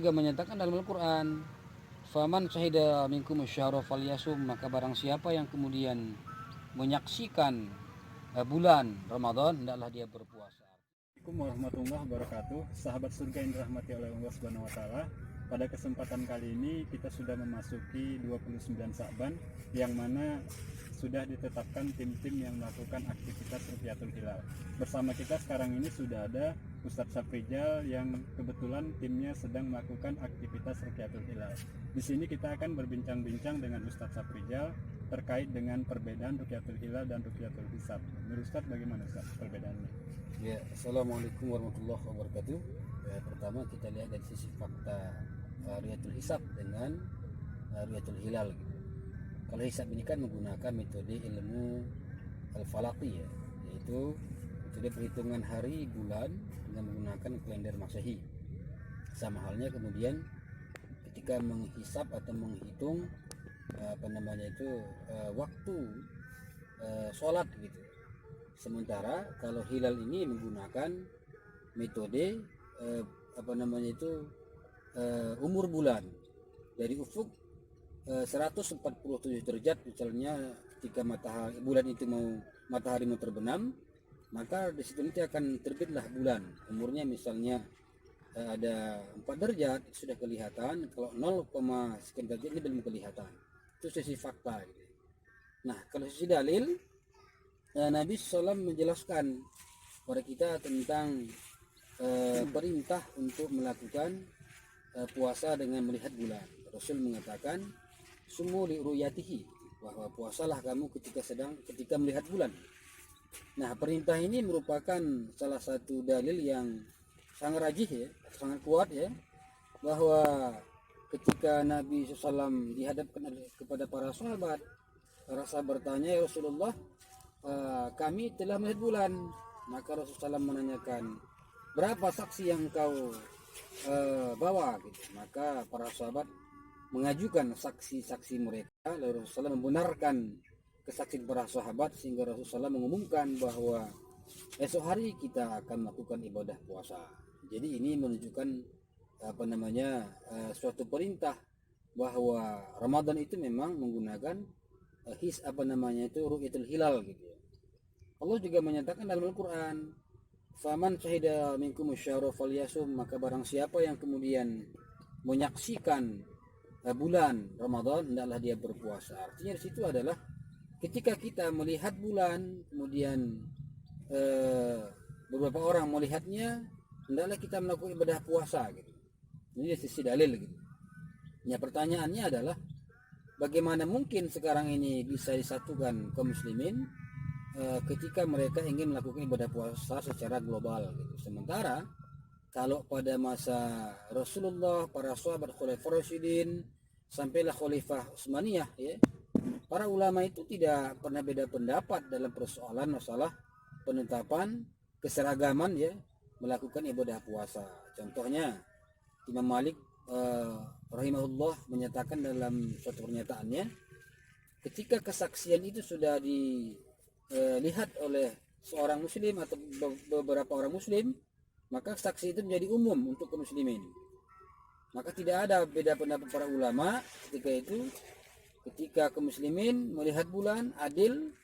juga menyatakan dalam Al-Quran, faman syahida minkum asyhara falyasum, maka barang siapa yang kemudian menyaksikan bulan Ramadan, hendaklah dia berpuasa. Assalamualaikum warahmatullahi wabarakatuh. Sahabat surga yang dirahmati oleh Allah Subhanahu wa taala. Pada kesempatan kali ini kita sudah memasuki 29 Sa'ban, yang mana sudah ditetapkan tim-tim yang melakukan aktivitas Rukyatul Hilal. Bersama kita sekarang ini sudah ada Ustadz Safrijal yang kebetulan timnya sedang melakukan aktivitas Rukyatul Hilal. Di sini kita akan berbincang-bincang dengan Ustadz Safrijal terkait dengan perbedaan Rukyatul Hilal dan Rukyatul Hisab. Menurut Ustadz, bagaimana Ustadz perbedaannya? Ya, Assalamualaikum warahmatullahi wabarakatuh. Ya, pertama kita lihat dari sisi fakta Rukyatul Hisab dengan Rukyatul Hilal. Kalau hisab ini kan menggunakan metode ilmu al-falaki, ya, yaitu metode perhitungan hari bulan dengan menggunakan kalender Masehi. Sama halnya kemudian ketika menghisab atau menghitung waktu sholat gitu. Sementara kalau hilal ini menggunakan metode umur bulan dari ufuk 147 derajat, misalnya ketika bulan itu matahari mau terbenam, maka di situ nanti akan terbitlah bulan. Umurnya misalnya ada 4 derajat sudah kelihatan, kalau 0, sekian derajat ini belum kelihatan. Itu sisi fakta gitu. Nah, kalau sisi dalil, Nabi SAW menjelaskan kepada kita tentang perintah untuk melakukan puasa dengan melihat bulan. Rasul mengatakan sumu li ru'yatihi, bahwa puasalah kamu ketika melihat bulan. Nah, perintah ini merupakan salah satu dalil yang sangat rajih, ya, sangat kuat, ya, bahwa ketika Nabi SAW dihadapkan kepada para sahabat bertanya, ya Rasulullah, kami telah melihat bulan. Maka Rasulullah SAW menanyakan, berapa saksi yang kau bawa gitu. Maka para sahabat mengajukan saksi-saksi mereka, lalu Rasulullah membenarkan kesaksian para sahabat, sehingga Rasulullah mengumumkan bahwa esok hari kita akan melakukan ibadah puasa. Jadi ini menunjukkan suatu perintah bahwa Ramadan itu memang menggunakan ru'yatul hilal gitu. Allah juga menyatakan dalam Al-Quran, faman syahida minkum asyhara falyasum, maka barang siapa yang kemudian menyaksikan bulan Ramadan, hendaklah dia berpuasa. Artinya di situ adalah ketika kita melihat bulan, kemudian beberapa orang melihatnya, hendaklah kita melakukan ibadah puasa gitu. Ini sisi dalil gitu. Ya, pertanyaannya adalah bagaimana mungkin sekarang ini bisa disatukan kaum muslimin ketika mereka ingin melakukan ibadah puasa secara global gitu. Sementara kalau pada masa Rasulullah, para sahabat Khulafaur Rasyidin, sampailah Khalifah Utsmaniyah, ya, para ulama itu tidak pernah beda pendapat dalam persoalan masalah penetapan keseragaman, ya, melakukan ibadah puasa. Contohnya Imam Malik rahimahullah menyatakan dalam suatu pernyataannya, ketika kesaksian itu sudah dilihat oleh seorang muslim atau beberapa orang muslim, maka saksi itu menjadi umum untuk kaum muslimin. Maka tidak ada beda pendapat para ulama ketika itu. Ketika kaum muslimin melihat bulan adil,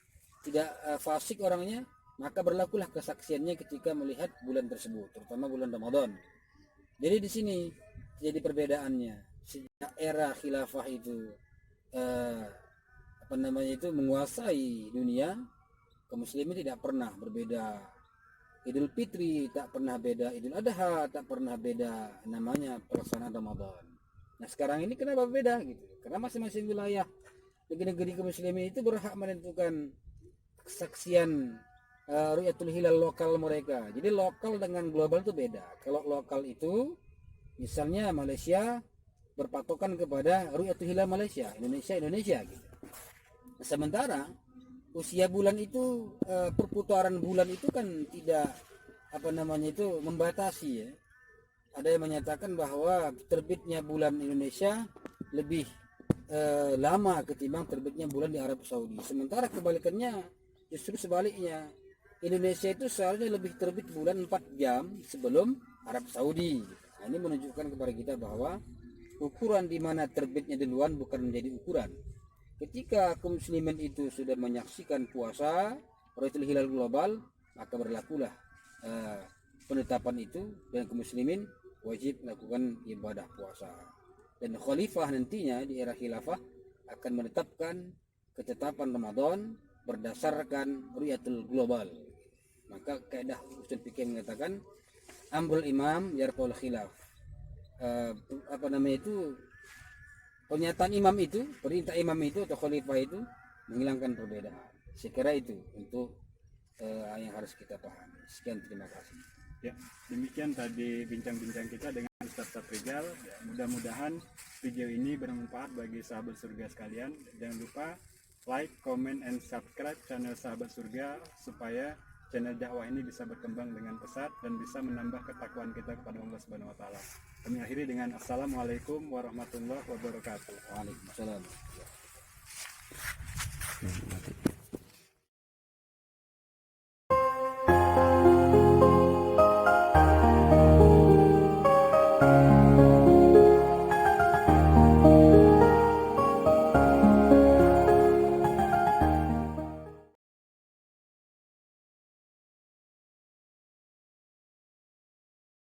tidak fasik orangnya, maka berlakulah kesaksiannya ketika melihat bulan tersebut, terutama bulan Ramadan. Jadi di sini jadi perbedaannya. Sejak era khilafah itu menguasai dunia, kaum muslimin tidak pernah berbeda Idul Fitri, tak pernah beda Idul Adha, tak pernah beda namanya pelaksanaan Ramadan. Nah, sekarang ini kenapa beda gitu? Karena masing-masing wilayah negeri-negeri kaum muslimin itu berhak menentukan kesaksian Ru'yatul Hilal lokal mereka. Jadi lokal dengan global itu beda. Kalau lokal itu misalnya Malaysia berpatokan kepada Ru'yatul Hilal Malaysia, Indonesia gitu. Nah, sementara usia bulan itu, perputaran bulan itu kan tidak membatasi, ya. Ada yang menyatakan bahwa terbitnya bulan Indonesia lebih lama ketimbang terbitnya bulan di Arab Saudi. Sementara kebalikannya justru sebaliknya. Indonesia itu seharusnya lebih terbit bulan 4 jam sebelum Arab Saudi. Nah, ini menunjukkan kepada kita bahwa ukuran di mana terbitnya duluan bukan menjadi ukuran. Ketika kaum muslimin itu sudah menyaksikan puasa Ru'yatul Hilal global, maka berlakulah penetapan itu, dan kaum muslimin wajib melakukan ibadah puasa. Dan khalifah nantinya di era khilafah akan menetapkan ketetapan Ramadan berdasarkan Ru'yatul global. Maka kaidah usul fikih mengatakan amrul imam yarfa'ul khilaf. Pernyataan imam itu, perintah imam itu atau khalifah itu menghilangkan perbedaan. Sekira itu untuk yang harus kita pahami. Sekian, terima kasih. Ya, demikian tadi bincang-bincang kita dengan Ustaz Safrizal. Ya, mudah-mudahan video ini bermanfaat bagi sahabat surga sekalian. Jangan lupa like, comment, and subscribe channel Sahabat Surga supaya channel dakwah ini bisa berkembang dengan pesat dan bisa menambah ketakwaan kita kepada Allah Subhanahu wa taala. Kami akhiri dengan assalamualaikum warahmatullahi wabarakatuh. Waalaikumsalam.